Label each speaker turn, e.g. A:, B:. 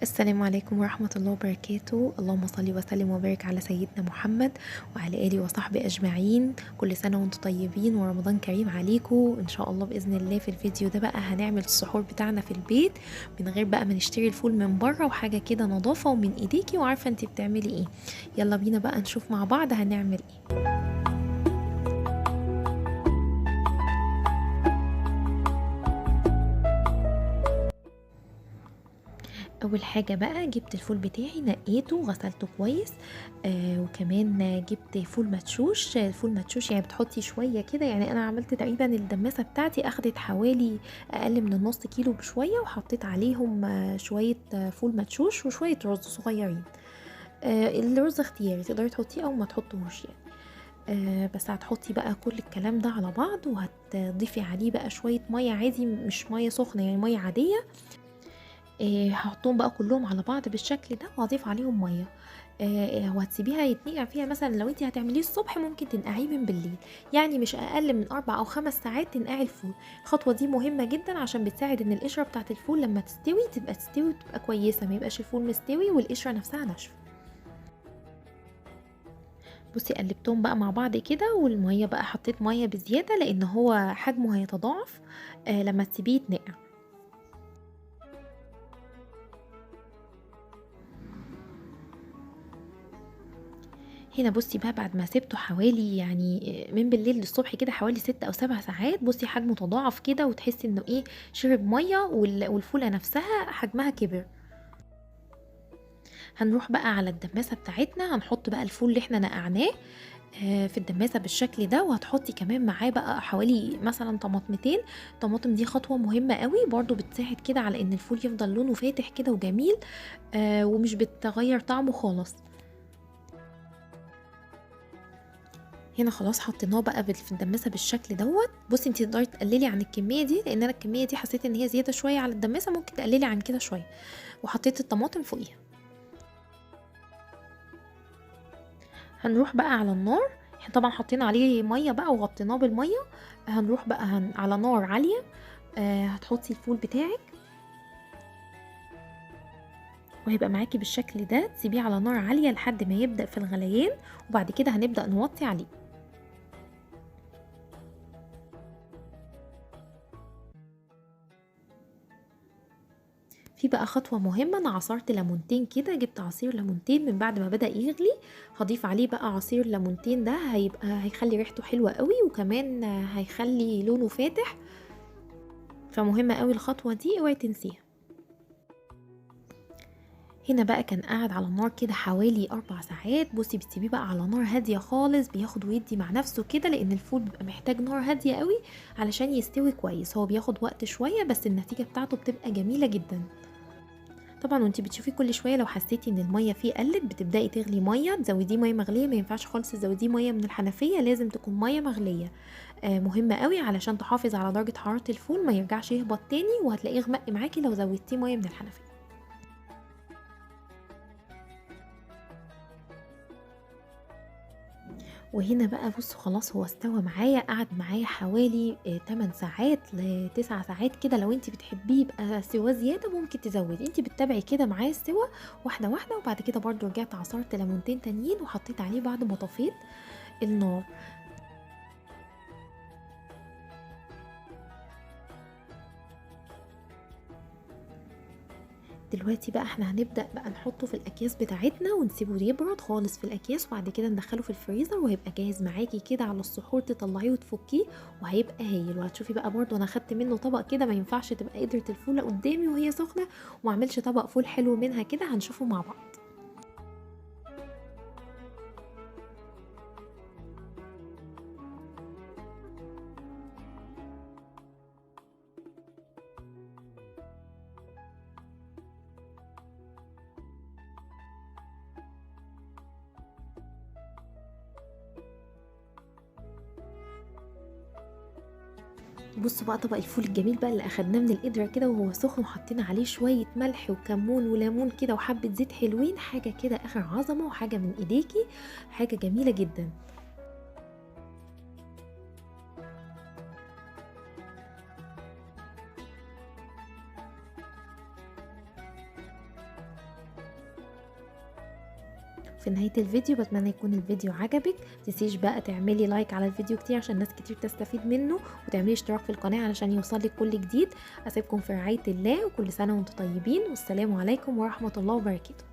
A: السلام عليكم ورحمة الله وبركاته. اللهم صل وسلم وبارك على سيدنا محمد وعلى آله وصحبه أجمعين. كل سنة وانتم طيبين ورمضان كريم عليكم إن شاء الله. بإذن الله في الفيديو ده بقى هنعمل السحور بتاعنا في البيت من غير بقى ما نشتري الفول من بره، وحاجة كده نظافة ومن ايديكي وعارفة انتي بتعملي ايه. يلا بينا بقى نشوف مع بعض هنعمل ايه. اول حاجه بقى جبت الفول بتاعي، نقيته وغسلته كويس. وكمان جبت فول مدشوش. الفول مدشوش يعني بتحطي شويه كده، يعني انا عملت تقريبا الدماسه بتاعتي اخدت حوالي اقل من النص كيلو بشويه، وحطيت عليهم شويه فول مدشوش وشويه رز صغيرين. الرز اختياري، تقدري تحطيه او ما تحطوش يعني. بس هتحطي بقى كل الكلام ده على بعض، وهتضيفي عليه بقى شويه ميه عادي، مش ميه سخنه يعني ميه عاديه. هحطهم بقى كلهم على بعض بالشكل ده، وهضيف عليهم ميه. وهتسيبيها يتنقع فيها. مثلا لو انت هتعمليه الصبح ممكن تنقعيه من بالليل، يعني مش اقل من 4 أو 5 ساعات تنقعي الفول. الخطوه دي مهمه جدا عشان بتساعد ان القشره بتاعه الفول لما تستوي تستوي وتبقى كويسه، ما يبقاش الفول مستوي والقشره نفسها ناشفه. بصي قلبتهم بقى مع بعض كده، والميه بقى حطيت ميه بزياده لان هو حجمه هيتضاعف لما تسيبيه يتنقع. هنا بصي بقى بعد ما سبته حوالي يعني من بالليل للصبح كده حوالي 6 أو 7 ساعات، بصي حجمه تضاعف كده، وتحسي انه ايه، شرب ميه والفولة نفسها حجمها كبر. هنروح بقى على الدماسة بتاعتنا، هنحط بقى الفول اللي احنا نقعناه في الدماسة بالشكل ده، وهتحطي كمان معاه بقى حوالي مثلا طماطمتين. الطماطم دي خطوة مهمة قوي برضو، بتساعد كده على ان الفول يفضل لونه فاتح كده وجميل، ومش بتغير طعمه خالص. هنا خلاص حطيناه بقى في الدماسه بالشكل دوت. بصي انت تقدري تقللي عن الكميه دي، لان انا الكميه دي حسيت ان هي زياده شويه على الدماسه، ممكن تقللي عن كده شويه. وحطيت الطماطم فوقيها. هنروح بقى على النار. احنا طبعا حطينا عليه ميه بقى وغطيناه بالميه. هنروح بقى على نار عاليه. هتحطي الفول بتاعك، وهيبقى معاكي بالشكل ده. تسيبيه على نار عاليه لحد ما يبدا في الغليان، وبعد كده هنبدا نوطي عليه. في بقى خطوة مهمة، انا عصرت ليمونتين كده، جبت عصير ليمونتين من بعد ما بدأ يغلي. هضيف عليه بقى عصير ليمونتين، ده هيخلي ريحته حلوة قوي، وكمان هيخلي لونه فاتح. فمهمة قوي الخطوة دي، اوعي تنسيها. هنا بقى كان قاعد على النار كده حوالي 4 ساعات. بصي بتسيبيه بقى على نار هادية خالص، بياخد ويدي مع نفسه كده، لان الفول بيبقى محتاج نار هادية قوي علشان يستوي كويس. هو بياخد وقت شوية بس النتيجة بتاعته بتبقى جميلة جدا. طبعا وانتي بتشوفي كل شويه لو حسيتي ان الميه فيه قلت بتبداي تغلي ميه، تزوديه ميه مغليه. ما ينفعش خالص تزوديه ميه من الحنفيه، لازم تكون ميه مغليه. مهمه قوي علشان تحافظ على درجه حراره الفول، ما يرجعش يهبط تاني وهتلاقيه غمق معاكي لو زودتيه ميه من الحنفيه. وهنا بقى بصوا خلاص هو استوى معايا، قعد معايا حوالي 8 ساعات ل 9 ساعات كده. لو انت بتحبيه يبقى سوا زياده ممكن تزودي، انت بتتابعي كده معاه السوا واحده واحده. وبعد كده برضو رجعت عصرت ليمونتين تانيين وحطيت عليه بعد ما طفيت النار. دلوقتي بقى احنا هنبدأ بقى نحطه في الأكياس بتاعتنا، ونسيبه يبرد خالص في الأكياس، وبعد كده ندخله في الفريزر، وهيبقى جاهز معاكي كده على السحور، تطلعيه وتفكيه وهيبقى هايل. وهتشوفي بقى برضو انا خدت منه طبق كده، ما ينفعش تبقى قدرة الفولة قدامي وهي سخنة وما اعملش طبق فول حلو منها كده. هنشوفه مع بعض. بصوا بقى طبق الفول الجميل بقى اللي اخدناه من القدرة كده وهو سخن، وحطينا عليه شوية ملح وكمون وليمون كده وحبة زيت حلوين، حاجة كده اخر عظمة وحاجة من ايديكي، حاجة جميلة جدا. في نهايه الفيديو بتمنى يكون الفيديو عجبك. متنسيش بقى تعملي لايك على الفيديو كتير عشان ناس كتير تستفيد منه، وتعملي اشتراك في القناه علشان يوصلك كل جديد. اسيبكم في رعايه الله، وكل سنه وانتم طيبين، والسلام عليكم ورحمه الله وبركاته.